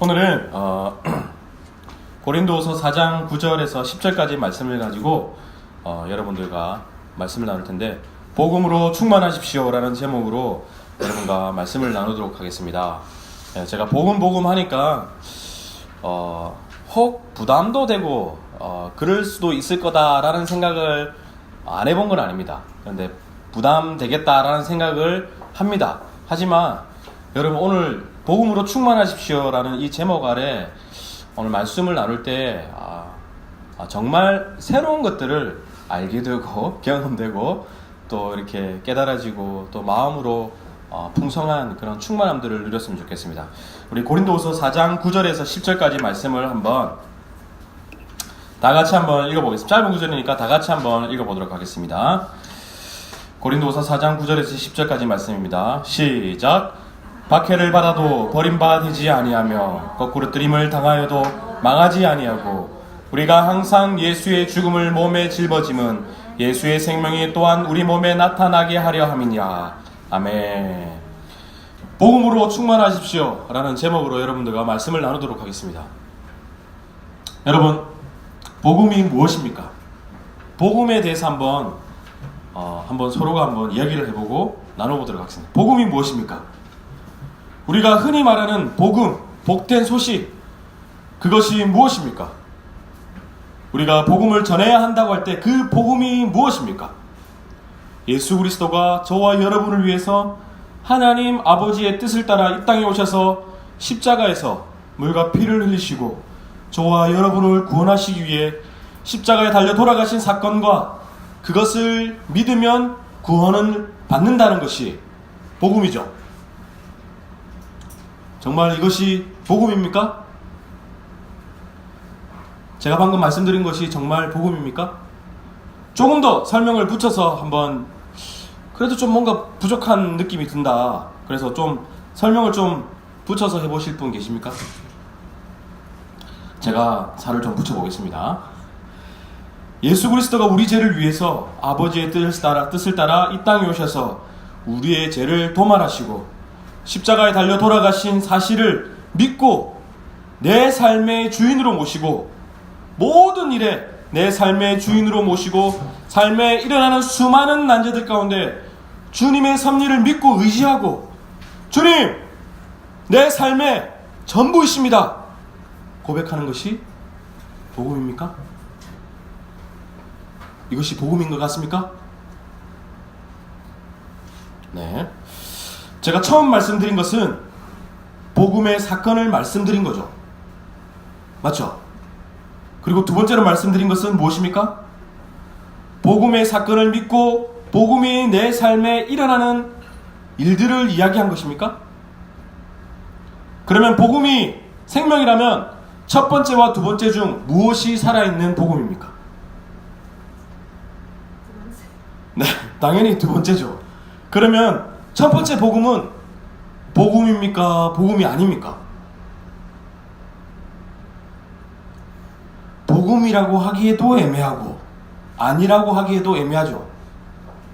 오늘은 고린도후서 4장 9절에서 10절까지 말씀을 가지고 여러분들과 말씀을 나눌 텐데, 복음으로 충만하십시오 라는 제목으로 여러분과 말씀을 나누도록 하겠습니다. 제가 복음 하니까 혹 부담도 되고 그럴 수도 있을 거다라는 생각을 안 해본 건 아닙니다. 그런데 부담되겠다라는 생각을 합니다. 하지만 여러분, 오늘 복음으로 충만하십시오 라는 이 제목 아래 오늘 말씀을 나눌 때 정말 새로운 것들을 알게 되고 경험되고 또 이렇게 깨달아지고 또 마음으로 풍성한 그런 충만함들을 누렸으면 좋겠습니다. 우리 고린도후서 4장 9절에서 10절까지 말씀을 한번 다 같이 한번 읽어보겠습니다. 짧은 구절이니까 다 같이 한번 읽어보도록 하겠습니다. 고린도후서 4장 9절에서 10절까지 말씀입니다. 시작. 박해를 받아도 버림받지 아니하며 거꾸로 뜨림을 당하여도 망하지 아니하고 우리가 항상 예수의 죽음을 몸에 짊어짐은 예수의 생명이 또한 우리 몸에 나타나게 하려 함이냐. 아멘. 복음으로 충만하십시오 라는 제목으로 여러분들과 말씀을 나누도록 하겠습니다. 여러분, 복음이 무엇입니까? 복음에 대해서 한번 서로가 한번 이야기를 해보고 나눠보도록 하겠습니다. 복음이 무엇입니까? 우리가 흔히 말하는 복음, 복된 소식, 그것이 무엇입니까? 우리가 복음을 전해야 한다고 할 때 그 복음이 무엇입니까? 예수 그리스도가 저와 여러분을 위해서 하나님 아버지의 뜻을 따라 이 땅에 오셔서 십자가에서 물과 피를 흘리시고 저와 여러분을 구원하시기 위해 십자가에 달려 돌아가신 사건과 그것을 믿으면 구원을 받는다는 것이 복음이죠. 정말 이것이 복음입니까? 제가 방금 말씀드린 것이 정말 복음입니까? 조금 더 설명을 붙여서 한번, 그래도 좀 뭔가 부족한 느낌이 든다, 그래서 좀 설명을 좀 붙여서 해보실 분 계십니까? 제가 살을 좀 붙여보겠습니다. 예수 그리스도가 우리 죄를 위해서 아버지의 뜻을 따라 이 땅에 오셔서 우리의 죄를 도말하시고 십자가에 달려 돌아가신 사실을 믿고 내 삶의 주인으로 모시고, 모든 일에 내 삶의 주인으로 모시고 삶에 일어나는 수많은 난제들 가운데 주님의 섭리를 믿고 의지하고, 주님, 내 삶의 전부이십니다 고백하는 것이 복음입니까? 이것이 복음인 것 같습니까? 네. 제가 처음 말씀드린 것은 복음의 사건을 말씀드린 거죠. 맞죠? 그리고 두 번째로 말씀드린 것은 무엇입니까? 복음의 사건을 믿고 복음이 내 삶에 일어나는 일들을 이야기한 것입니까? 그러면 복음이 생명이라면 첫 번째와 두 번째 중 무엇이 살아있는 복음입니까? 네, 당연히 두 번째죠. 그러면 첫 번째 복음은 복음입니까? 복음이 아닙니까? 복음이라고 하기에도 애매하고 아니라고 하기에도 애매하죠.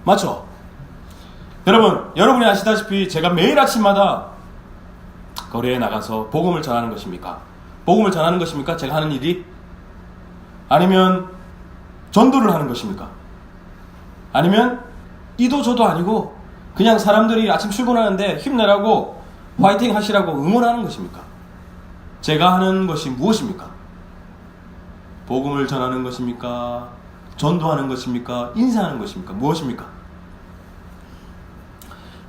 맞죠? 여러분이 아시다시피 제가 매일 아침마다 거리에 나가서 복음을 전하는 것입니까? 복음을 전하는 것입니까? 제가 하는 일이? 아니면 전도를 하는 것입니까? 아니면 이도 저도 아니고 그냥 사람들이 아침 출근하는데 힘내라고 화이팅 하시라고 응원하는 것입니까? 제가 하는 것이 무엇입니까? 복음을 전하는 것입니까? 전도하는 것입니까? 인사하는 것입니까? 무엇입니까?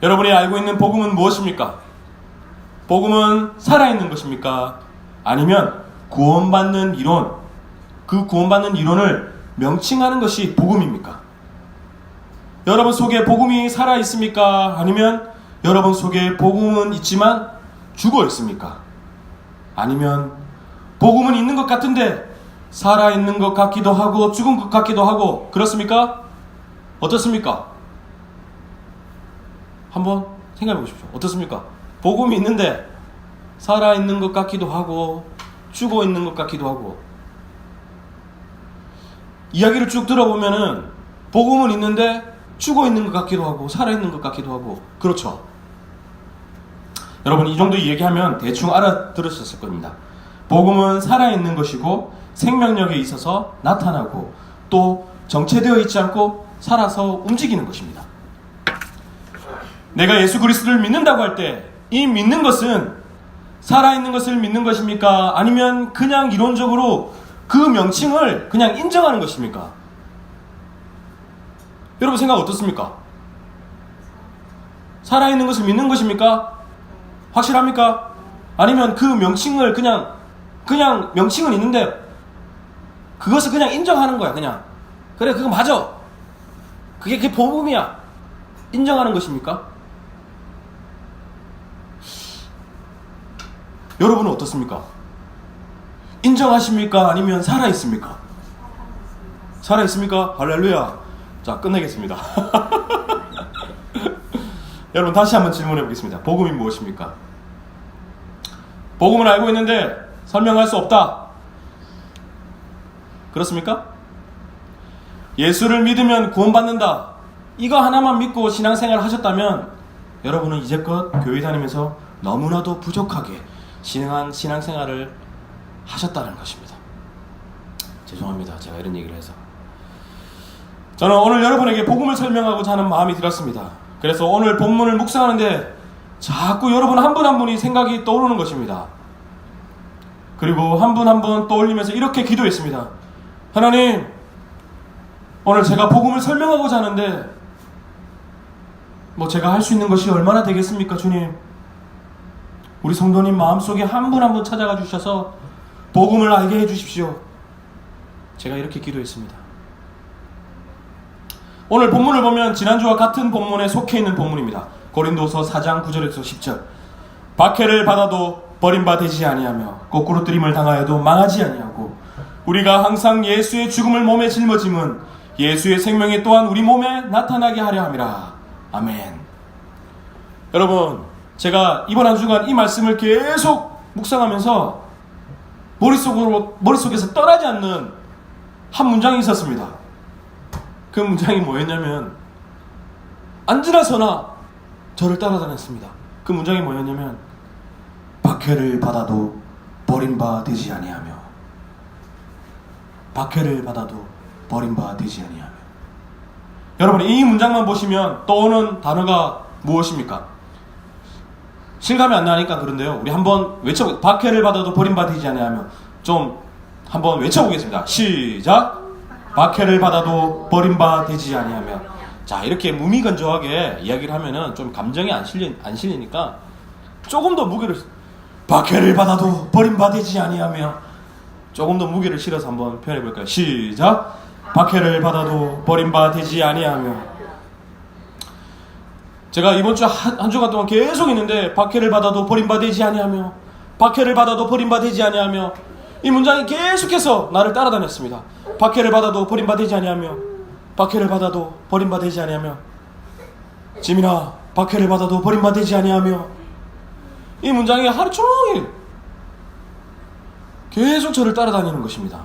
여러분이 알고 있는 복음은 무엇입니까? 복음은 살아있는 것입니까? 아니면 구원받는 이론, 그 구원받는 이론을 명칭하는 것이 복음입니까? 여러분 속에 복음이 살아있습니까? 아니면 여러분 속에 복음은 있지만 죽어 있습니까? 아니면 복음은 있는 것 같은데 살아있는 것 같기도 하고 죽은 것 같기도 하고, 그렇습니까? 어떻습니까? 한번 생각해 보십시오. 어떻습니까? 복음이 있는데 살아있는 것 같기도 하고 죽어 있는 것 같기도 하고. 이야기를 쭉 들어보면은 복음은 있는데 죽어 있는 것 같기도 하고 살아있는 것 같기도 하고, 그렇죠? 여러분 이 정도 얘기하면 대충 알아들으셨을 겁니다. 복음은 살아있는 것이고 생명력에 있어서 나타나고 또 정체되어 있지 않고 살아서 움직이는 것입니다. 내가 예수 그리스도를 믿는다고 할 때 이 믿는 것은 살아있는 것을 믿는 것입니까? 아니면 그냥 이론적으로 그 명칭을 그냥 인정하는 것입니까? 여러분 생각 어떻습니까? 살아있는 것을 믿는 것입니까? 확실합니까? 아니면 그 명칭을 그냥 명칭은 있는데 그것을 그냥 인정하는 거야. 그냥 그래 그거 맞아. 그게 복음이야. 인정하는 것입니까? 여러분은 어떻습니까? 인정하십니까? 아니면 살아있습니까? 살아있습니까? 할렐루야. 자, 끝내겠습니다. 여러분 다시 한번 질문해 보겠습니다. 복음이 무엇입니까? 복음을 알고 있는데 설명할 수 없다. 그렇습니까? 예수를 믿으면 구원받는다. 이거 하나만 믿고 신앙생활을 하셨다면 여러분은 이제껏 교회 다니면서 너무나도 부족하게 신앙생활을 하셨다는 것입니다. 죄송합니다. 제가 이런 얘기를 해서. 저는 오늘 여러분에게 복음을 설명하고자 하는 마음이 들었습니다. 그래서 오늘 본문을 묵상하는데 자꾸 여러분 한 분 한 분이 생각이 떠오르는 것입니다. 그리고 한 분 한 분 떠올리면서 이렇게 기도했습니다. 하나님, 오늘 제가 복음을 설명하고자 하는데 제가 할 수 있는 것이 얼마나 되겠습니까, 주님? 우리 성도님 마음속에 한 분 한 분 찾아가 주셔서 복음을 알게 해주십시오. 제가 이렇게 기도했습니다. 오늘 본문을 보면 지난주와 같은 본문에 속해 있는 본문입니다. 고린도서 4장 9절에서 10절. 박해를 받아도 버림받지 아니하며 거꾸로 뜨림을 당하여도 망하지 아니하고 우리가 항상 예수의 죽음을 몸에 짊어짐은 예수의 생명이 또한 우리 몸에 나타나게 하려 함이라. 아멘. 여러분, 제가 이번 한 주간 이 말씀을 계속 묵상하면서 머릿속에서 떠나지 않는 한 문장이 있었습니다. 그 문장이 뭐였냐면 앉으나 서나 저를 따라다녔습니다. 그 문장이 뭐였냐면 박해를 받아도 버림받지 아니하며 박해를 받아도 버림받지 아니하며. 여러분 이 문장만 보시면 떠오르는 단어가 무엇입니까? 실감이 안 나니까 그런데요. 우리 한번 박해를 받아도 버림받지 아니하며 좀 한번 외쳐보겠습니다. 시작! 박해를 받아도 버림받지 아니하며. 자, 이렇게 무미건조하게 이야기를 하면은 좀 감정이 안 실리니까 조금 더 무게를, 박해를 받아도 버림받지 아니하며, 조금 더 무게를 실어서 한번 표현해볼까요? 시작! 박해를 받아도 버림받지 아니하며. 제가 이번 주 한 주간 동안 계속 있는데 박해를 받아도 버림받지 아니하며, 박해를 받아도 버림받지 아니하며, 이 문장이 계속해서 나를 따라다녔습니다. 박해를 받아도 버림받지 아니하며, 박해를 받아도 버림받지 아니하며, 지민아 박해를 받아도 버림받지 아니하며. 이 문장이 하루 종일 계속 저를 따라다니는 것입니다.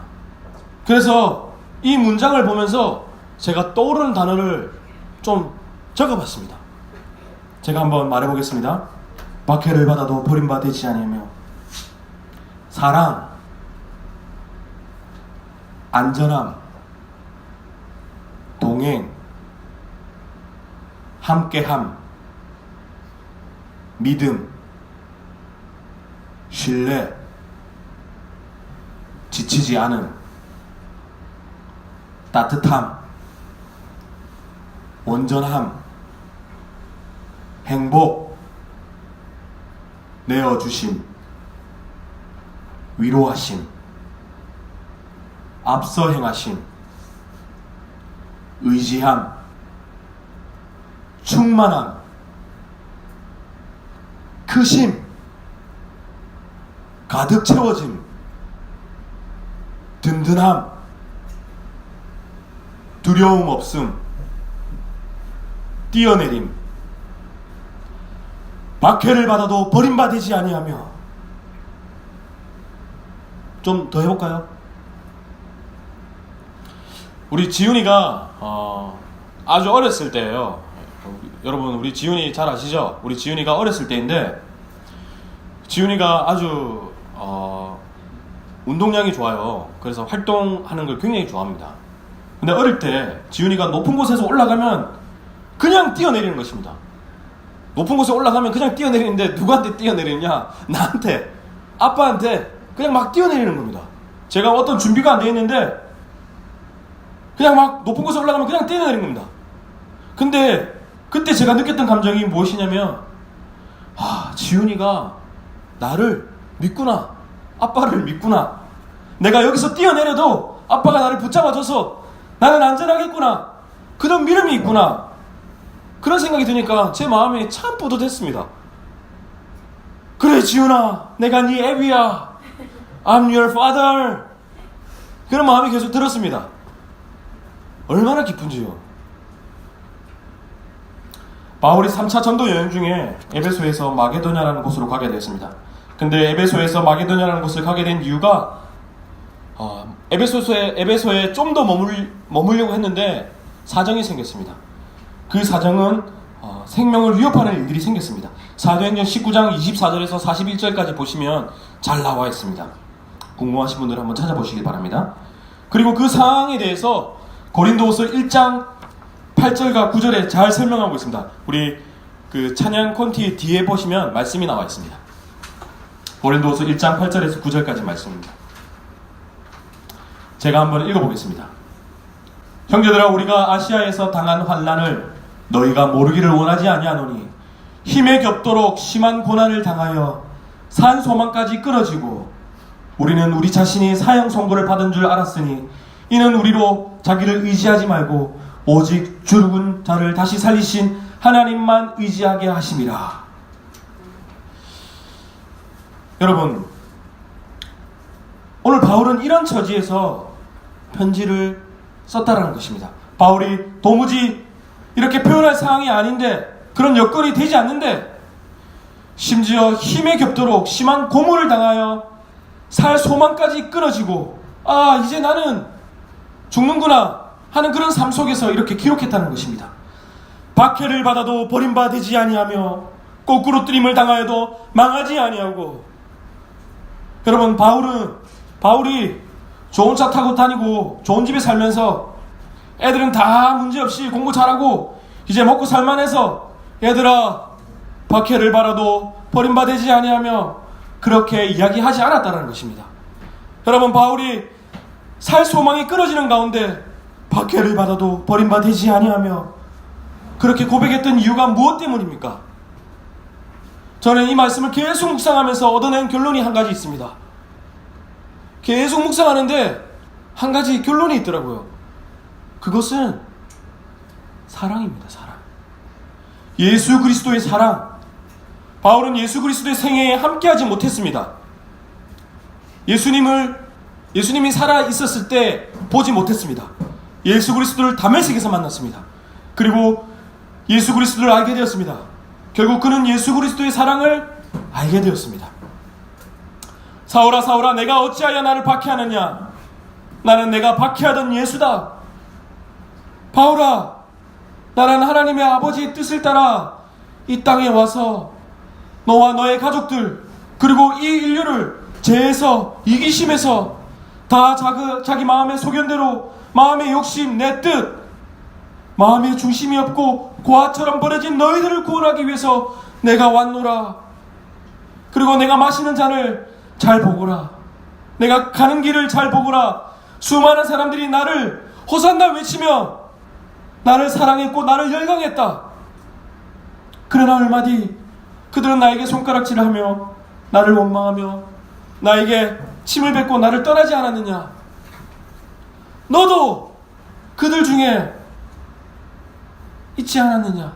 그래서 이 문장을 보면서 제가 떠오르는 단어를 좀 적어봤습니다. 제가 한번 말해보겠습니다. 박해를 받아도 버림받지 아니하며. 사랑, 안전함, 동행, 함께함, 믿음, 신뢰, 지치지 않음, 따뜻함, 온전함, 행복, 내어주심, 위로하심, 앞서 행하심, 의지함, 충만함, 크심, 가득 채워짐, 든든함, 두려움 없음, 뛰어내림, 박해를 받아도 버림받지 아니하며. 좀 더 해볼까요? 우리 지훈이가 아주 어렸을 때예요. 여러분 우리 지훈이 잘 아시죠? 우리 지훈이가 어렸을 때인데 지훈이가 아주 운동량이 좋아요. 그래서 활동하는 걸 굉장히 좋아합니다. 근데 어릴 때 지훈이가 높은 곳에서 올라가면 그냥 뛰어내리는 것입니다. 높은 곳에 올라가면 그냥 뛰어내리는데 누구한테 뛰어내리느냐? 나한테, 아빠한테 그냥 막 뛰어내리는 겁니다. 제가 어떤 준비가 안 되어 있는데 그냥 막 높은 곳에 올라가면 그냥 뛰어내리는 겁니다. 근데 그때 제가 느꼈던 감정이 무엇이냐면, 지훈이가 나를 믿구나. 아빠를 믿구나. 내가 여기서 뛰어내려도 아빠가 나를 붙잡아줘서 나는 안전하겠구나. 그런 믿음이 있구나. 그런 생각이 드니까 제 마음이 참 뿌듯했습니다. 그래 지훈아, 내가 네 애비야. I'm your father. 그런 마음이 계속 들었습니다. 얼마나 기쁜지요. 바울이 3차 전도 여행 중에 에베소에서 마게도냐라는 곳으로 가게 되었습니다. 근데 에베소에서 마게도냐라는 곳을 가게 된 이유가 에베소에 좀 더 머물려고 했는데 사정이 생겼습니다. 그 사정은 생명을 위협하는 일들이 생겼습니다. 사도행전 19장 24절에서 41절까지 보시면 잘 나와 있습니다. 궁금하신 분들 한번 찾아보시기 바랍니다. 그리고 그 상황에 대해서 고린도후서 1장 8절과 9절에 잘 설명하고 있습니다. 우리 그 찬양 콘티 뒤에 보시면 말씀이 나와 있습니다. 고린도후서 1장 8절에서 9절까지 말씀입니다. 제가 한번 읽어보겠습니다. 형제들아, 우리가 아시아에서 당한 환난을 너희가 모르기를 원하지 아니하노니 힘에 겹도록 심한 고난을 당하여 산 소망까지 끊어지고 우리는 우리 자신이 사형 선고를 받은 줄 알았으니 이는 우리로 자기를 의지하지 말고 오직 죽은 자를 다시 살리신 하나님만 의지하게 하심이라. 여러분, 오늘 바울은 이런 처지에서 편지를 썼다라는 것입니다. 바울이 도무지 이렇게 표현할 상황이 아닌데, 그런 여건이 되지 않는데 심지어 힘에 겹도록 심한 고문을 당하여 살 소망까지 끊어지고 이제 나는 죽는구나 하는 그런 삶 속에서 이렇게 기록했다는 것입니다. 박해를 받아도 버림받지 아니하며 거꾸로 뜨림을 당하여도 망하지 아니하고. 여러분, 바울이 좋은 차 타고 다니고 좋은 집에 살면서 애들은 다 문제없이 공부 잘하고 이제 먹고 살만해서 얘들아 박해를 받아도 버림받지 아니하며 그렇게 이야기하지 않았다는 것입니다. 여러분, 바울이 살 소망이 끊어지는 가운데 박해를 받아도 버림받지 아니하며 그렇게 고백했던 이유가 무엇 때문입니까? 저는 이 말씀을 계속 묵상하면서 얻어낸 결론이 한 가지 있습니다. 계속 묵상하는데 한 가지 결론이 있더라고요. 그것은 사랑입니다. 사랑. 예수 그리스도의 사랑. 바울은 예수 그리스도의 생애에 함께하지 못했습니다. 예수님이 살아 있었을 때 보지 못했습니다. 예수 그리스도를 다메섹에서 만났습니다. 그리고 예수 그리스도를 알게 되었습니다. 결국 그는 예수 그리스도의 사랑을 알게 되었습니다. 사울아 사울아, 내가 어찌하여 나를 박해하느냐? 나는 내가 박해하던 예수다. 바울아, 나는 하나님의 아버지의 뜻을 따라 이 땅에 와서 너와 너의 가족들, 그리고 이 인류를 죄에서, 이기심에서 다 자기 마음의 소견대로, 마음의 욕심, 내 뜻, 마음의 중심이 없고 고아처럼 버려진 너희들을 구원하기 위해서 내가 왔노라. 그리고 내가 마시는 잔을 잘 보거라. 내가 가는 길을 잘 보거라. 수많은 사람들이 나를 호산나 외치며 나를 사랑했고 나를 열광했다. 그러나 얼마 뒤 그들은 나에게 손가락질을 하며 나를 원망하며 나에게 침을 뱉고 나를 떠나지 않았느냐? 너도 그들 중에 있지 않았느냐?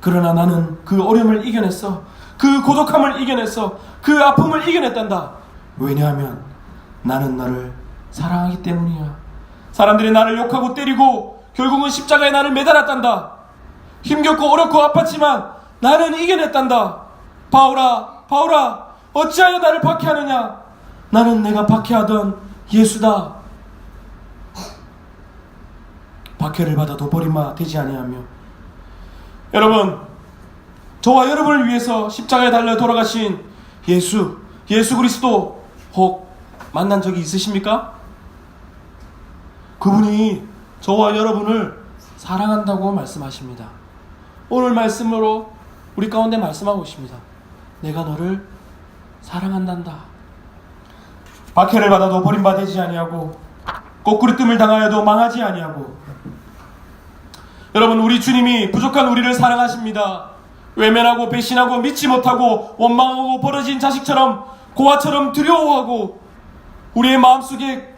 그러나 나는 그 어려움을 이겨냈어. 그 고독함을 이겨냈어. 그 아픔을 이겨냈단다. 왜냐하면 나는 나를 사랑하기 때문이야. 사람들이 나를 욕하고 때리고 결국은 십자가에 나를 매달았단다. 힘겹고 어렵고 아팠지만 나는 이겨냈단다. 바울아, 어찌하여 나를 박해하느냐? 나는 내가 박해하던 예수다. 박해를 받아도 버림받지 아니하며. 여러분, 저와 여러분을 위해서 십자가에 달려 돌아가신 예수 그리스도 혹 만난 적이 있으십니까? 그분이 저와 여러분을 사랑한다고 말씀하십니다. 오늘 말씀으로 우리 가운데 말씀하고 있습니다. 내가 너를 사랑한단다. 박해를 받아도 버림받지 아니하고 꼬꾸리뜸을 당하여도 망하지 아니하고. 여러분, 우리 주님이 부족한 우리를 사랑하십니다. 외면하고 배신하고 믿지 못하고 원망하고 벌어진 자식처럼 고아처럼 두려워하고 우리의 마음속에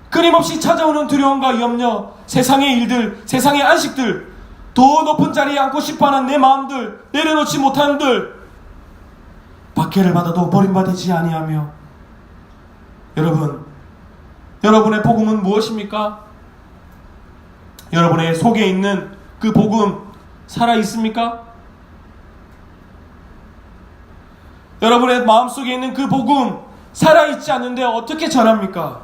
끊임없이 찾아오는 두려움과 염려, 세상의 일들, 세상의 안식들, 더 높은 자리에 앉고 싶어하는 내 마음들, 내려놓지 못하는들, 박해를 받아도 버림받지 아니하며. 여러분, 여러분의 복음은 무엇입니까? 여러분의 속에 있는 그 복음 살아있습니까? 여러분의 마음속에 있는 그 복음 살아있지 않는데 어떻게 전합니까?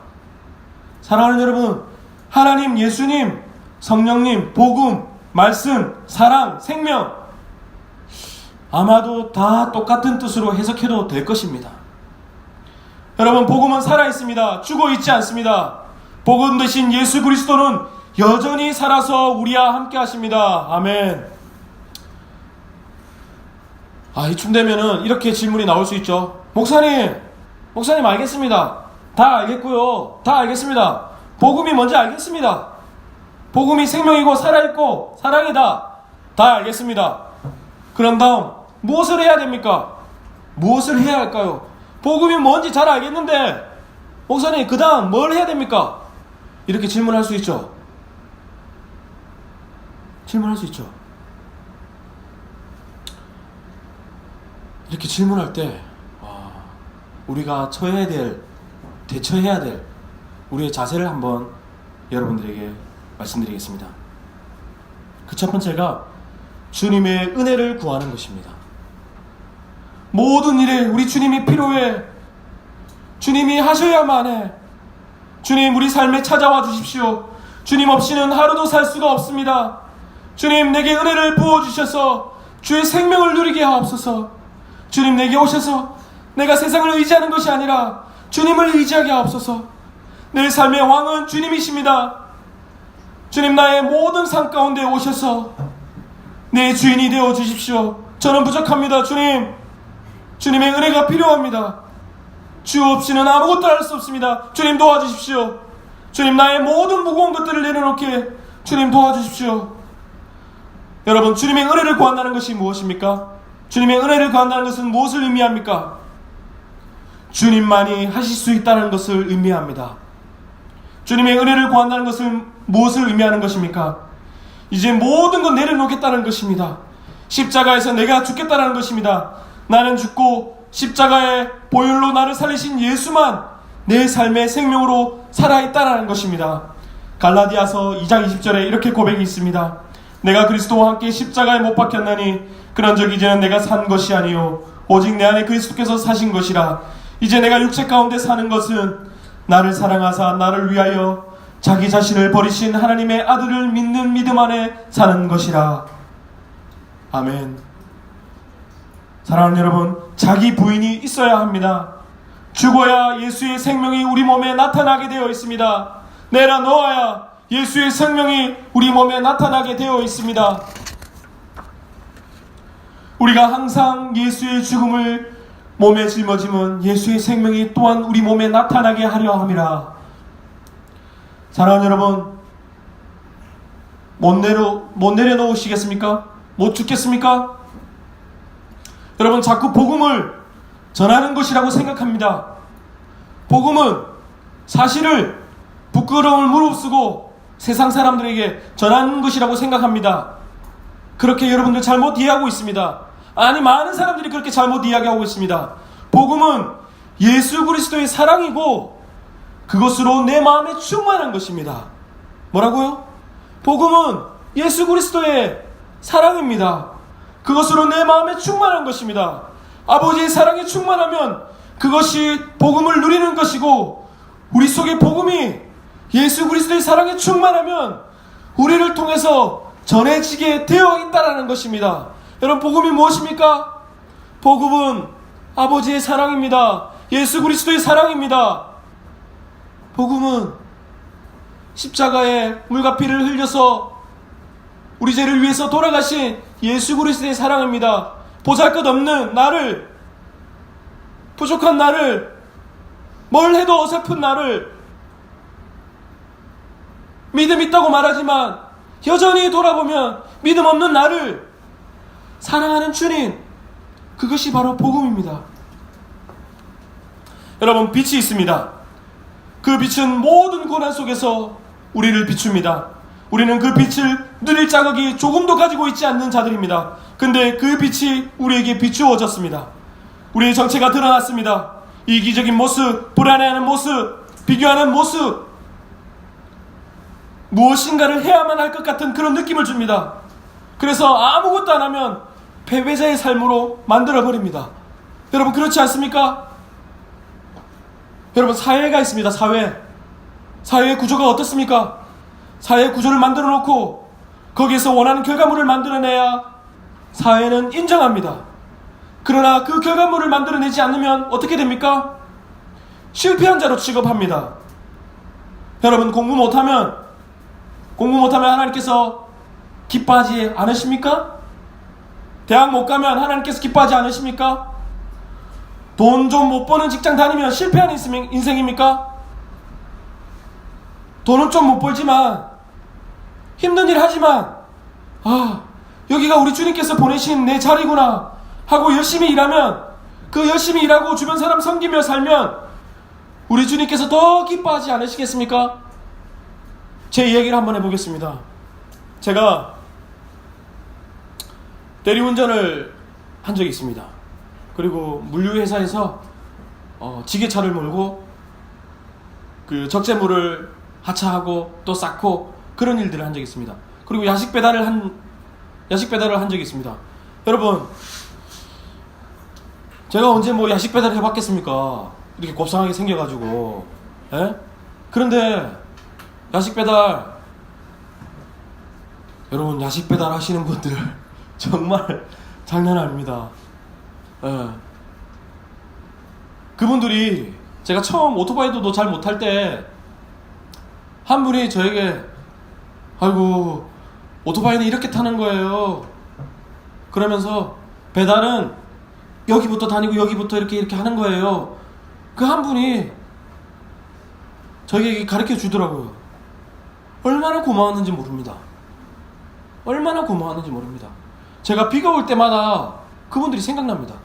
사랑하는 여러분, 하나님, 예수님, 성령님, 복음, 말씀, 사랑, 생명, 아마도 다 똑같은 뜻으로 해석해도 될 것입니다. 여러분, 복음은 살아있습니다. 죽어있지 않습니다. 복음 대신 예수 그리스도는 여전히 살아서 우리와 함께 하십니다. 아멘. 이쯤 되면은 이렇게 질문이 나올 수 있죠. 목사님 알겠습니다. 다 알겠고요. 다 알겠습니다. 복음이 뭔지 알겠습니다. 복음이 생명이고 살아있고 사랑이다. 다 알겠습니다. 그런 다음 무엇을 해야 됩니까? 무엇을 해야 할까요? 복음이 뭔지 잘 알겠는데 목사님, 그 다음 뭘 해야 됩니까? 이렇게 질문할 수 있죠. 질문할 수 있죠. 이렇게 질문할 때 우리가 대처해야 될 우리의 자세를 한번 여러분들에게 말씀드리겠습니다. 그 첫 번째가 주님의 은혜를 구하는 것입니다. 모든 일에 우리 주님이 필요해. 주님이 하셔야만 해. 주님, 우리 삶에 찾아와 주십시오. 주님 없이는 하루도 살 수가 없습니다. 주님, 내게 은혜를 부어주셔서 주의 생명을 누리게 하옵소서. 주님, 내게 오셔서 내가 세상을 의지하는 것이 아니라 주님을 의지하게 하옵소서. 내 삶의 왕은 주님이십니다. 주님, 나의 모든 삶 가운데 오셔서 내 주인이 되어 주십시오. 저는 부족합니다. 주님의 은혜가 필요합니다. 주 없이는 아무것도 할 수 없습니다. 주님, 도와주십시오. 주님, 나의 모든 무거운 것들을 내려놓게 주님 도와주십시오. 여러분, 주님의 은혜를 구한다는 것이 무엇입니까? 주님의 은혜를 구한다는 것은 무엇을 의미합니까? 주님만이 하실 수 있다는 것을 의미합니다. 주님의 은혜를 구한다는 것은 무엇을 의미하는 것입니까? 이제 모든 것 내려놓겠다는 것입니다. 십자가에서 내가 죽겠다는 것입니다. 나는 죽고 십자가의 보혈로 나를 살리신 예수만 내 삶의 생명으로 살아있다는 것입니다. 갈라디아서 2장 20절에 이렇게 고백이 있습니다. 내가 그리스도와 함께 십자가에 못 박혔나니 그런즉 이제는 내가 산 것이 아니요 오직 내 안에 그리스도께서 사신 것이라. 이제 내가 육체 가운데 사는 것은 나를 사랑하사 나를 위하여 자기 자신을 버리신 하나님의 아들을 믿는 믿음 안에 사는 것이라. 아멘. 사랑하는 여러분, 자기 부인이 있어야 합니다. 죽어야 예수의 생명이 우리 몸에 나타나게 되어 있습니다. 내려놓아야 예수의 생명이 우리 몸에 나타나게 되어 있습니다. 우리가 항상 예수의 죽음을 몸에 짊어지면 예수의 생명이 또한 우리 몸에 나타나게 하려 함이라. 사랑하는 여러분, 못 내려놓으시겠습니까? 못 죽겠습니까? 여러분, 자꾸 복음을 전하는 것이라고 생각합니다. 복음은 사실을 부끄러움을 무릅쓰고 세상 사람들에게 전하는 것이라고 생각합니다. 그렇게 여러분들 잘못 이해하고 있습니다. 아니, 많은 사람들이 그렇게 잘못 이야기하고 있습니다. 복음은 예수 그리스도의 사랑이고 그것으로 내 마음에 충만한 것입니다. 뭐라고요? 복음은 예수 그리스도의 사랑입니다. 그것으로 내 마음에 충만한 것입니다. 아버지의 사랑에 충만하면 그것이 복음을 누리는 것이고, 우리 속에 복음이 예수 그리스도의 사랑에 충만하면 우리를 통해서 전해지게 되어 있다는 것입니다. 여러분, 복음이 무엇입니까? 복음은 아버지의 사랑입니다. 예수 그리스도의 사랑입니다. 복음은 십자가에 물과 피를 흘려서 우리 죄를 위해서 돌아가신 예수 그리스도의 사랑입니다. 보잘것없는 나를, 부족한 나를, 뭘 해도 어설픈 나를, 믿음 있다고 말하지만 여전히 돌아보면 믿음 없는 나를 사랑하는 주님, 그것이 바로 복음입니다. 여러분, 빛이 있습니다. 그 빛은 모든 고난 속에서 우리를 비춥니다. 우리는 그 빛을 누릴 자격이 조금도 가지고 있지 않는 자들입니다. 근데 그 빛이 우리에게 비추어졌습니다. 우리의 정체가 드러났습니다. 이기적인 모습, 불안해하는 모습, 비교하는 모습, 무엇인가를 해야만 할 것 같은 그런 느낌을 줍니다. 그래서 아무것도 안 하면 패배자의 삶으로 만들어버립니다. 여러분, 그렇지 않습니까? 여러분, 사회가 있습니다. 사회의 구조가 어떻습니까? 사회의 구조를 만들어 놓고 거기에서 원하는 결과물을 만들어내야 사회는 인정합니다. 그러나 그 결과물을 만들어내지 않으면 어떻게 됩니까? 실패한 자로 취급합니다. 여러분, 공부 못하면 하나님께서 기뻐하지 않으십니까? 대학 못 가면 하나님께서 기뻐하지 않으십니까? 돈 좀 못 버는 직장 다니면 실패한 인생입니까? 돈은 좀 못 벌지만, 힘든 일 하지만, 여기가 우리 주님께서 보내신 내 자리구나 하고 열심히 일하면, 그 열심히 일하고 주변 사람 섬기며 살면 우리 주님께서 더 기뻐하지 않으시겠습니까? 제 이야기를 한번 해보겠습니다. 제가 대리운전을 한 적이 있습니다. 그리고 물류회사에서 지게차를 몰고 그 적재물을 하차하고 또 쌓고 그런 일들을 한 적이 있습니다. 그리고 야식 배달을 한 적이 있습니다. 여러분, 제가 언제 야식 배달을 해봤겠습니까? 이렇게 곱상하게 생겨가지고. 에? 그런데 야식 배달, 여러분, 야식 배달 하시는 분들 정말 장난 아닙니다. 그분들이, 제가 처음 오토바이도 잘 못할 때 한 분이 저에게, 아이고, 오토바이는 이렇게 타는 거예요. 그러면서 배달은 여기부터 다니고 여기부터 이렇게 하는 거예요. 그 한 분이 저에게 가르쳐 주더라고요. 얼마나 고마웠는지 모릅니다. 얼마나 고마웠는지 모릅니다. 제가 비가 올 때마다 그분들이 생각납니다.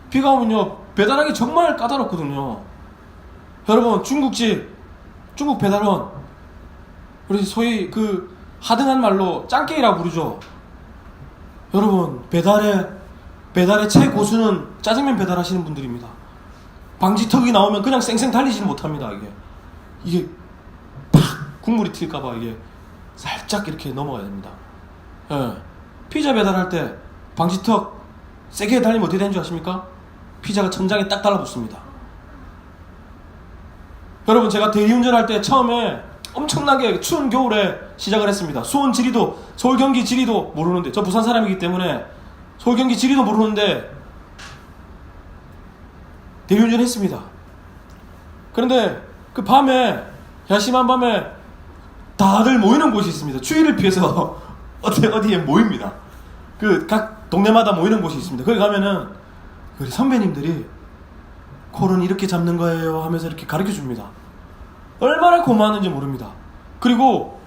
비가 오면요, 배달하기 정말 까다롭거든요. 여러분, 중국 배달원, 우리 소위 그 하등한 말로 짱깨이라고 부르죠. 여러분, 배달의 최고수는 짜장면 배달하시는 분들입니다. 방지턱이 나오면 그냥 쌩쌩 달리지는 못합니다. 이게 팍 국물이 튈까봐 이게 살짝 이렇게 넘어가야 됩니다. 피자 배달할 때 방지턱 세게 달리면 어떻게 되는 줄 아십니까? 피자가 천장에 딱 달라붙습니다. 여러분, 제가 대리운전할 때 처음에 엄청나게 추운 겨울에 시작을 했습니다. 수원 지리도, 서울 경기 지리도 모르는데, 저 부산 사람이기 때문에 서울 경기 지리도 모르는데 대리운전 했습니다. 그런데 그 밤에, 야심한 밤에 다들 모이는 곳이 있습니다. 추위를 피해서 어디에 모입니다. 그 각 동네마다 모이는 곳이 있습니다. 거기 가면은 우리 선배님들이 콜은 이렇게 잡는 거예요 하면서 이렇게 가르쳐 줍니다. 얼마나 고마웠는지 모릅니다. 그리고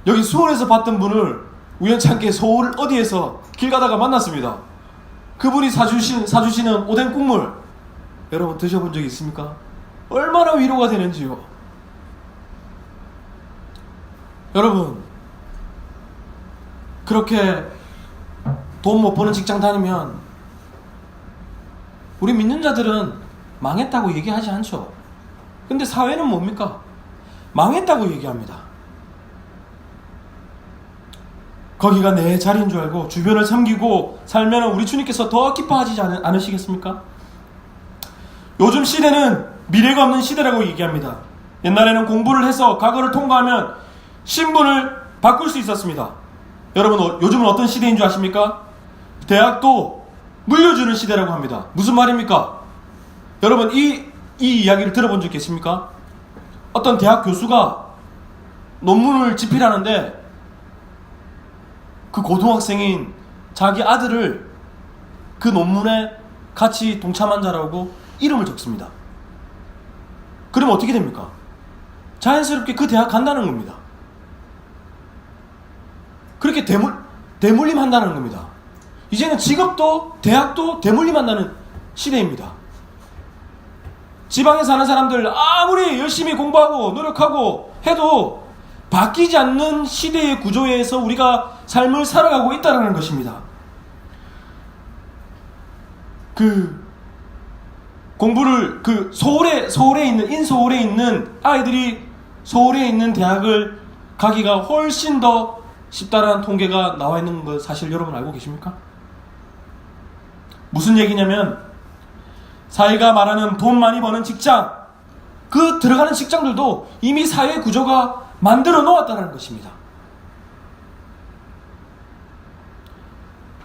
여기 수원에서 봤던 분을 우연찮게 서울 어디에서 길 가다가 만났습니다. 그분이 사주시는 오뎅 국물, 여러분 드셔본 적이 있습니까? 얼마나 위로가 되는지요. 여러분, 그렇게 돈 못 버는 직장 다니면 우리 믿는 자들은 망했다고 얘기하지 않죠. 근데 사회는 뭡니까? 망했다고 얘기합니다. 거기가 내 자리인 줄 알고 주변을 섬기고 살면 우리 주님께서 더 기뻐하지 않으시겠습니까? 요즘 시대는 미래가 없는 시대라고 얘기합니다. 옛날에는 공부를 해서 과거를 통과하면 신분을 바꿀 수 있었습니다. 여러분 요즘은 어떤 시대인 줄 아십니까? 대학도 물려주는 시대라고 합니다. 무슨 말입니까? 여러분 이 이야기를 들어본 적 계십니까? 어떤 대학 교수가 논문을 집필하는데 그 고등학생인 자기 아들을 그 논문에 같이 동참한 자라고 이름을 적습니다. 그러면 어떻게 됩니까? 자연스럽게 그 대학 간다는 겁니다. 그렇게 대물림한다는 겁니다. 이제는 직업도 대학도 대물림한다는 시대입니다. 지방에 사는 사람들 아무리 열심히 공부하고 노력하고 해도 바뀌지 않는 시대의 구조에서 우리가 삶을 살아가고 있다는 것입니다. 공부를 서울에 있는 인서울에 있는 아이들이 서울에 있는 대학을 가기가 훨씬 더 쉽다라는 통계가 나와 있는 거 사실 여러분 알고 계십니까? 무슨 얘기냐면 사회가 말하는 돈 많이 버는 직장, 그 들어가는 직장들도 이미 사회 구조가 만들어 놓았다는 것입니다.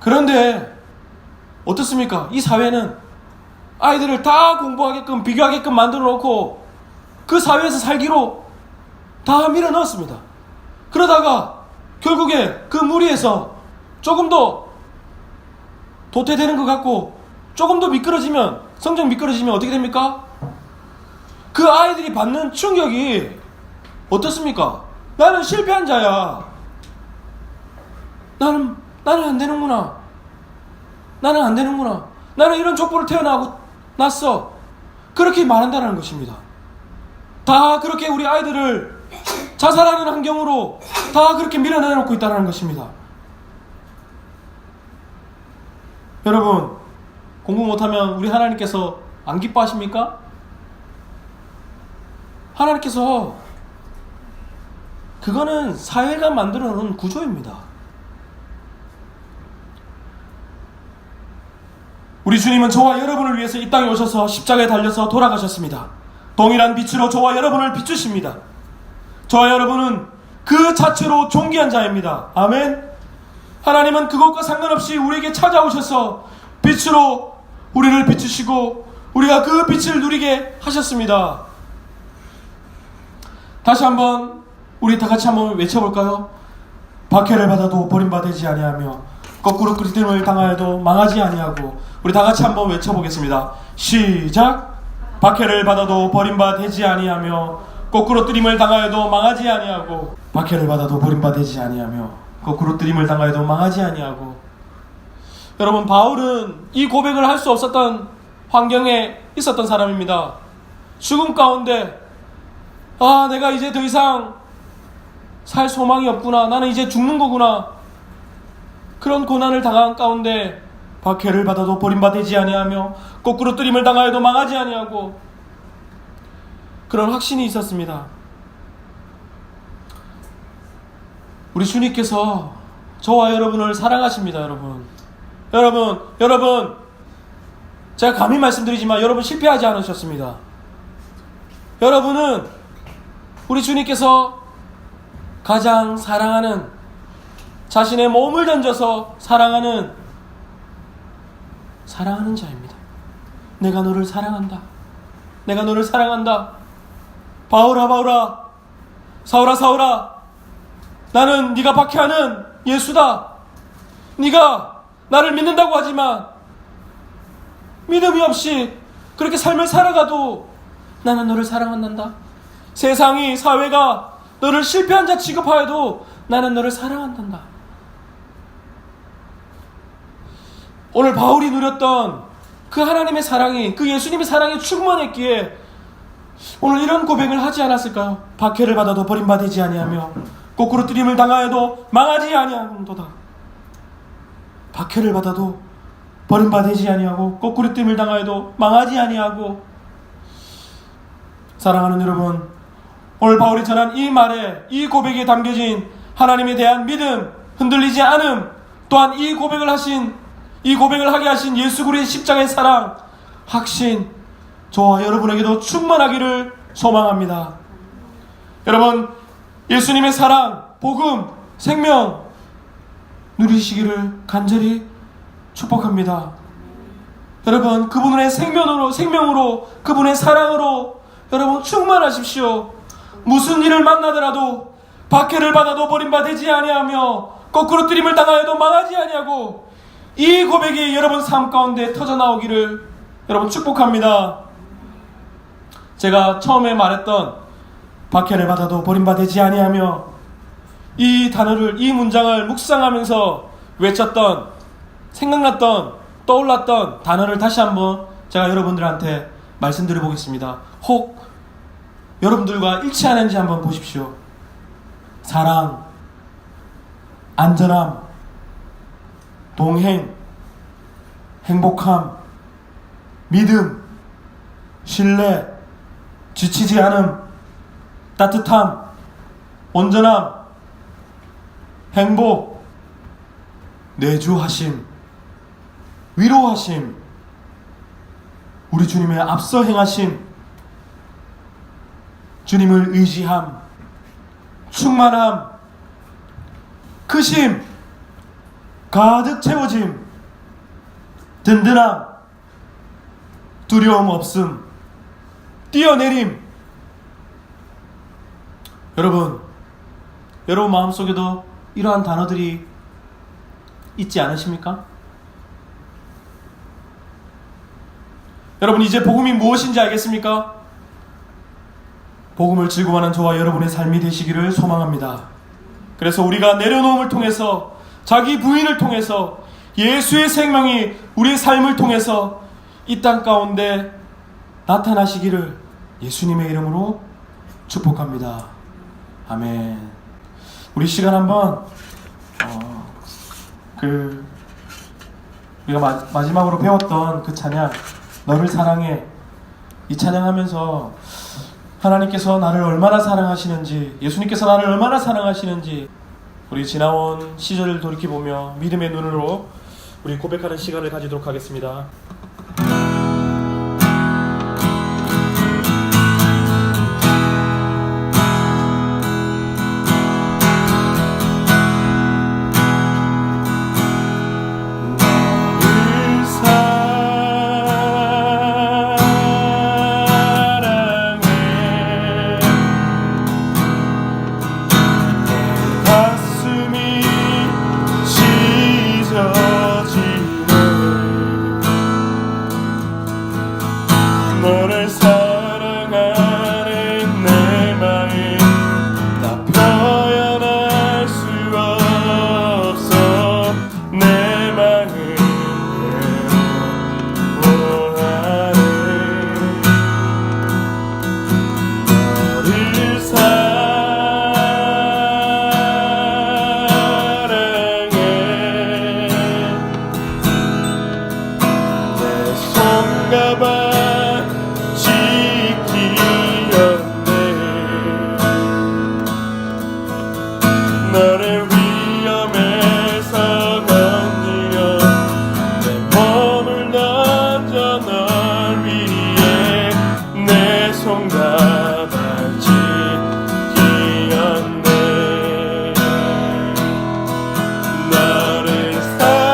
그런데 어떻습니까? 이 사회는 아이들을 다 공부하게끔 비교하게끔 만들어 놓고 그 사회에서 살기로 다 밀어 넣었습니다. 그러다가 결국에 그 무리에서 조금 더 도태되는 것 같고 조금 더 성적 미끄러지면 어떻게 됩니까? 그 아이들이 받는 충격이 어떻습니까? 나는 실패한 자야. 나는 안 되는구나. 나는 안 되는구나. 나는 이런 족보를 태어나고 났어. 그렇게 말한다는 것입니다. 다 그렇게 우리 아이들을 자살하는 환경으로 다 그렇게 밀어내놓고 있다는 것입니다. 여러분, 공부 못하면 우리 하나님께서 안 기뻐하십니까? 하나님께서 그거는 사회가 만들어 놓은 구조입니다. 우리 주님은 저와 여러분을 위해서 이 땅에 오셔서 십자가에 달려서 돌아가셨습니다. 동일한 빛으로 저와 여러분을 비추십니다. 저와 여러분은 그 자체로 존귀한 자입니다. 아멘. 하나님은 그것과 상관없이 우리에게 찾아오셔서 빛으로 우리를 비추시고 우리가 그 빛을 누리게 하셨습니다. 다시 한번 우리 다 같이 한번 외쳐볼까요? 박해를 받아도 버림받지 아니하며 거꾸로 끌림을 당하여도 망하지 아니하고. 우리 다 같이 한번 외쳐보겠습니다. 시작. 박해를 받아도 버림받지 아니하며 거꾸로 뜨림을 당하여도 망하지 아니하고. 박해를 받아도 버림받지 아니하며 거꾸로 뜨림을 당하여도 망하지 아니하고. 여러분, 바울은 이 고백을 할 수 없었던 환경에 있었던 사람입니다. 죽음 가운데 내가 이제 더 이상 살 소망이 없구나. 나는 이제 죽는 거구나. 그런 고난을 당한 가운데 박해를 받아도 버림받지 아니하며 거꾸로 뜨림을 당하여도 망하지 아니하고 그런 확신이 있었습니다. 우리 주님께서 저와 여러분을 사랑하십니다. 여러분 제가 감히 말씀드리지만 여러분 실패하지 않으셨습니다. 여러분은 우리 주님께서 가장 사랑하는, 자신의 몸을 던져서 사랑하는 자입니다. 내가 너를 사랑한다. 내가 너를 사랑한다. 바울아, 사울아, 나는 네가 박해하는 예수다. 네가 나를 믿는다고 하지만 믿음이 없이 그렇게 삶을 살아가도 나는 너를 사랑한단다. 세상이, 사회가 너를 실패한 자 취급하여도 나는 너를 사랑한단다. 오늘 바울이 누렸던 그 하나님의 사랑이, 그 예수님의 사랑이 충만했기에 오늘 이런 고백을 하지 않았을까요? 박해를 받아도 버림받지 아니하며 거꾸로 뜨림을 당하여도 망하지 아니하는도다. 박해를 받아도 버림받지 아니하고 거꾸로 뜨림을 당하여도 망하지 아니하고. 사랑하는 여러분, 오늘 바울이 전한 이 말에, 이 고백에 담겨진 하나님에 대한 믿음, 흔들리지 않음, 또한 이 고백을 하게 하신 예수 그리스도의 십자가의 사랑, 확신, 저와 여러분에게도 충만하기를 소망합니다. 여러분, 예수님의 사랑, 복음, 생명, 누리시기를 간절히 축복합니다. 여러분, 그분의 생명으로 그분의 사랑으로 여러분 충만하십시오. 무슨 일을 만나더라도 박해를 받아도 버림받지 아니하며 거꾸로 뜨림을 당하여도 망하지 아니하고 이 고백이 여러분 삶 가운데 터져나오기를 여러분 축복합니다. 제가 처음에 말했던 박해를 받아도 버림받지 아니하며 이 단어를, 이 문장을 묵상하면서 외쳤던, 생각났던, 떠올랐던 단어를 다시 한번 제가 여러분들한테 말씀드려 보겠습니다. 혹 여러분들과 일치하는지 한번 보십시오. 사랑, 안전함, 동행, 행복함, 믿음, 신뢰, 지치지 않음, 따뜻함, 온전함, 행복, 내주하심, 위로하심, 우리 주님의 앞서 행하심, 주님을 의지함, 충만함, 크심, 가득 채워짐, 든든함, 두려움 없음, 뛰어내림. 여러분 마음속에도 이러한 단어들이 있지 않으십니까? 여러분, 이제 복음이 무엇인지 알겠습니까? 복음을 즐거워하는 저와 여러분의 삶이 되시기를 소망합니다. 그래서 우리가 내려놓음을 통해서, 자기 부인을 통해서, 예수의 생명이 우리의 삶을 통해서 이 땅 가운데 나타나시기를 예수님의 이름으로 축복합니다. 아멘. 우리 시간 한번 우리가 마지막으로 배웠던 그 찬양, 너를 사랑해, 이 찬양하면서 하나님께서 나를 얼마나 사랑하시는지, 예수님께서 나를 얼마나 사랑하시는지 우리 지나온 시절을 돌이켜보며 믿음의 눈으로 우리 고백하는 시간을 가지도록 하겠습니다. 너를 사랑하는 내 마음 다 표현할 수 없어. 내 마음을 원하네. 너를 사랑해. 내 손가방 너를 위험에서 건지려 내 몸을 던져 널 위해 내 손가락 지키었네. 너를 사랑해.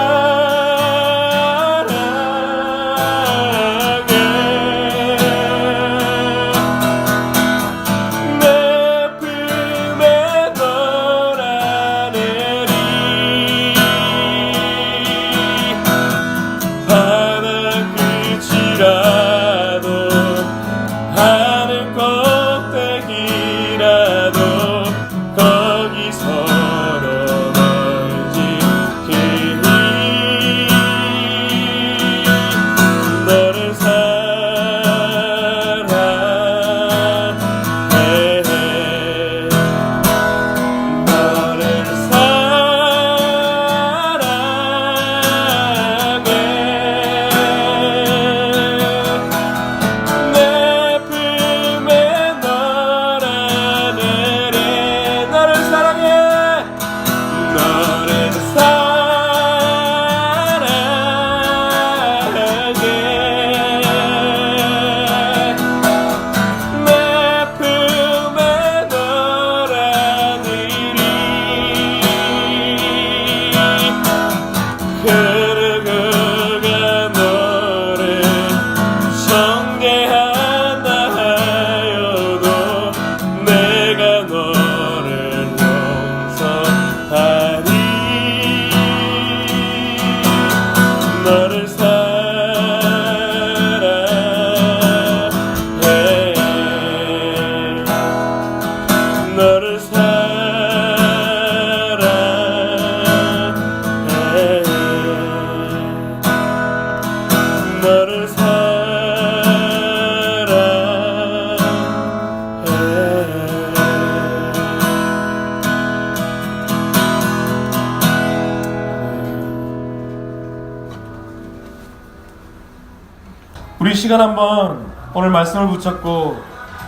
시간 한번 오늘 말씀을 붙잡고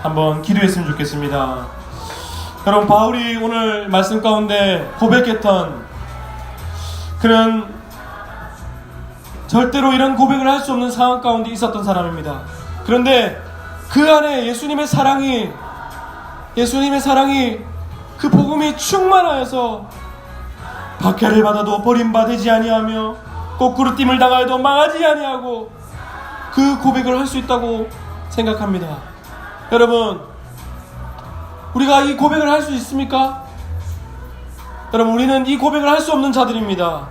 한번 기도했으면 좋겠습니다. 여러분, 바울이 오늘 말씀 가운데 고백했던 그는 절대로 이런 고백을 할 수 없는 상황 가운데 있었던 사람입니다. 그런데 그 안에 예수님의 사랑이 그 복음이 충만하여서 박해를 받아도 버림받지 아니하며 거꾸로 띠을 당하여도 망하지 아니하고 그 고백을 할 수 있다고 생각합니다. 여러분, 우리가 이 고백을 할 수 있습니까? 여러분, 우리는 이 고백을 할 수 없는 자들입니다.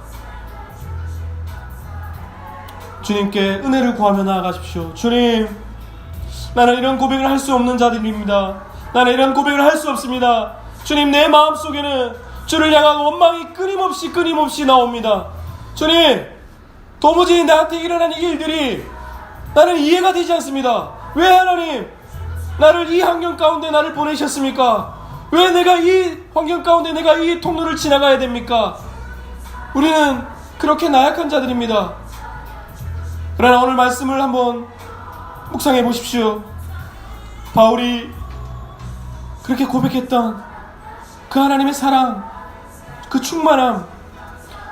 주님께 은혜를 구하며 나아가십시오. 주님, 나는 이런 고백을 할 수 없는 자들입니다. 나는 이런 고백을 할 수 없습니다. 주님, 내 마음속에는 주를 향한 원망이 끊임없이 나옵니다. 주님, 도무지 나한테 일어나는 일들이 나는 이해가 되지 않습니다. 왜 하나님 나를 이 환경 가운데 나를 보내셨습니까? 왜 내가 이 환경 가운데 내가 이 통로를 지나가야 됩니까? 우리는 그렇게 나약한 자들입니다. 그러나 오늘 말씀을 한번 묵상해 보십시오. 바울이 그렇게 고백했던 그 하나님의 사랑, 그 충만함,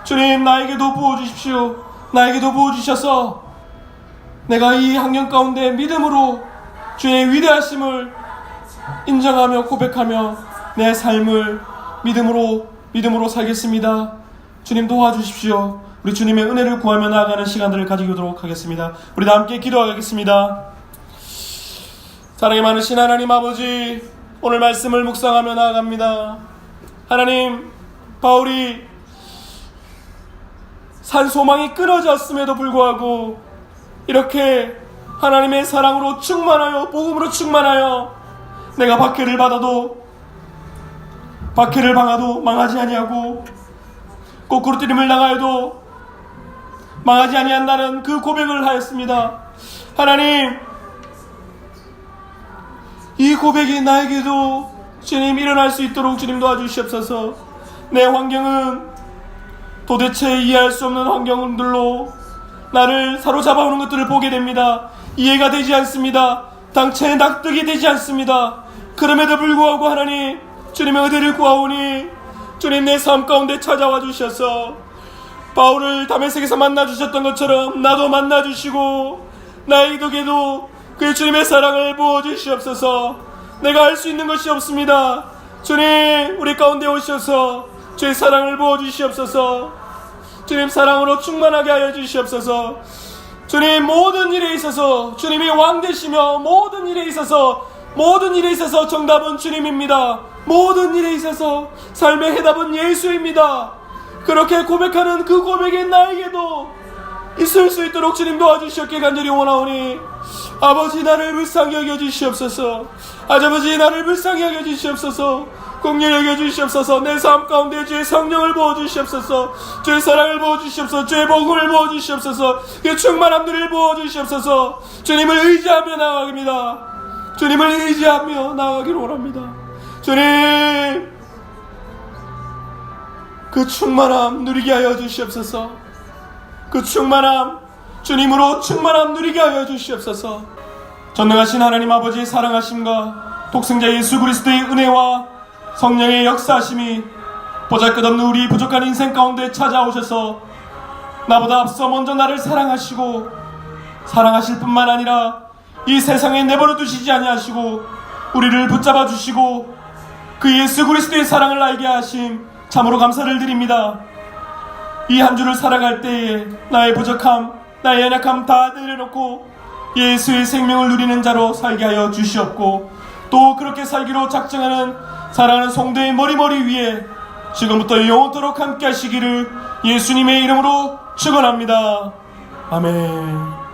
주님, 나에게도 부어주십시오. 나에게도 부어주셔서 내가 이 환경 가운데 믿음으로 주의 위대하심을 인정하며 고백하며 내 삶을 믿음으로 살겠습니다. 주님, 도와주십시오. 우리 주님의 은혜를 구하며 나아가는 시간들을 가지도록 하겠습니다. 우리 다 함께 기도하겠습니다. 사랑이 많으신 하나님 아버지, 오늘 말씀을 묵상하며 나아갑니다. 하나님, 바울이 산 소망이 끊어졌음에도 불구하고 이렇게 하나님의 사랑으로 충만하여 복음으로 충만하여 내가 박해를 받아도 박해를 당하도 망하지 아니하고 거꾸로 뛰림을 당하여도 망하지 아니한다는 그 고백을 하였습니다. 하나님, 이 고백이 나에게도 주님 일어날 수 있도록 주님 도와주시옵소서. 내 환경은 도대체 이해할 수 없는 환경들로 나를 사로잡아오는 것들을 보게 됩니다. 이해가 되지 않습니다. 당체 납득이 되지 않습니다. 그럼에도 불구하고 하나님, 주님의 은혜를 구하오니 주님, 내 삶 가운데 찾아와 주셔서 바울을 다메섹에서 만나주셨던 것처럼 나도 만나주시고 나에게도 그 주님의 사랑을 부어주시옵소서. 내가 할 수 있는 것이 없습니다. 주님, 우리 가운데 오셔서 주의 사랑을 부어주시옵소서. 주님, 사랑으로 충만하게 하여 주시옵소서. 주님, 모든 일에 있어서 주님이 왕 되시며 모든 일에 있어서 정답은 주님입니다. 모든 일에 있어서 삶의 해답은 예수입니다. 그렇게 고백하는 그 고백이 나에게도 있을 수 있도록 주님 도와주시옵게 간절히 원하오니 아버지, 나를 불쌍히 여겨주시옵소서. 아버지, 나를 불쌍히 여겨주시옵소서. 긍휼히 여겨주시옵소서. 내 삶 가운데 주의 성령을 부어주시옵소서. 주의 사랑을 부어주시옵소서. 주의 복음을 부어주시옵소서. 그 충만함들을 부어주시옵소서. 주님을 의지하며 나아갑니다. 주님을 의지하며 나아가기를 원합니다. 주님, 그 충만함 누리게 하여 주시옵소서. 그 충만함, 주님으로 충만함 누리게 하여 주시옵소서. 전능하신 하나님 아버지의 사랑하심과 독생자 예수 그리스도의 은혜와 성령의 역사하심이 보잘것없는 우리 부족한 인생 가운데 찾아오셔서 나보다 앞서 먼저 나를 사랑하시고 사랑하실 뿐만 아니라 이 세상에 내버려 두시지 아니하시고 우리를 붙잡아 주시고 그 예수 그리스도의 사랑을 알게 하심 참으로 감사를 드립니다. 이 한 주를 살아갈 때에 나의 부족함, 나의 연약함 다 내려놓고 예수의 생명을 누리는 자로 살게 하여 주시옵고 또 그렇게 살기로 작정하는 사랑하는 성도의 머리 위에 지금부터 영원토록 함께 하시기를 예수님의 이름으로 축원합니다. 아멘.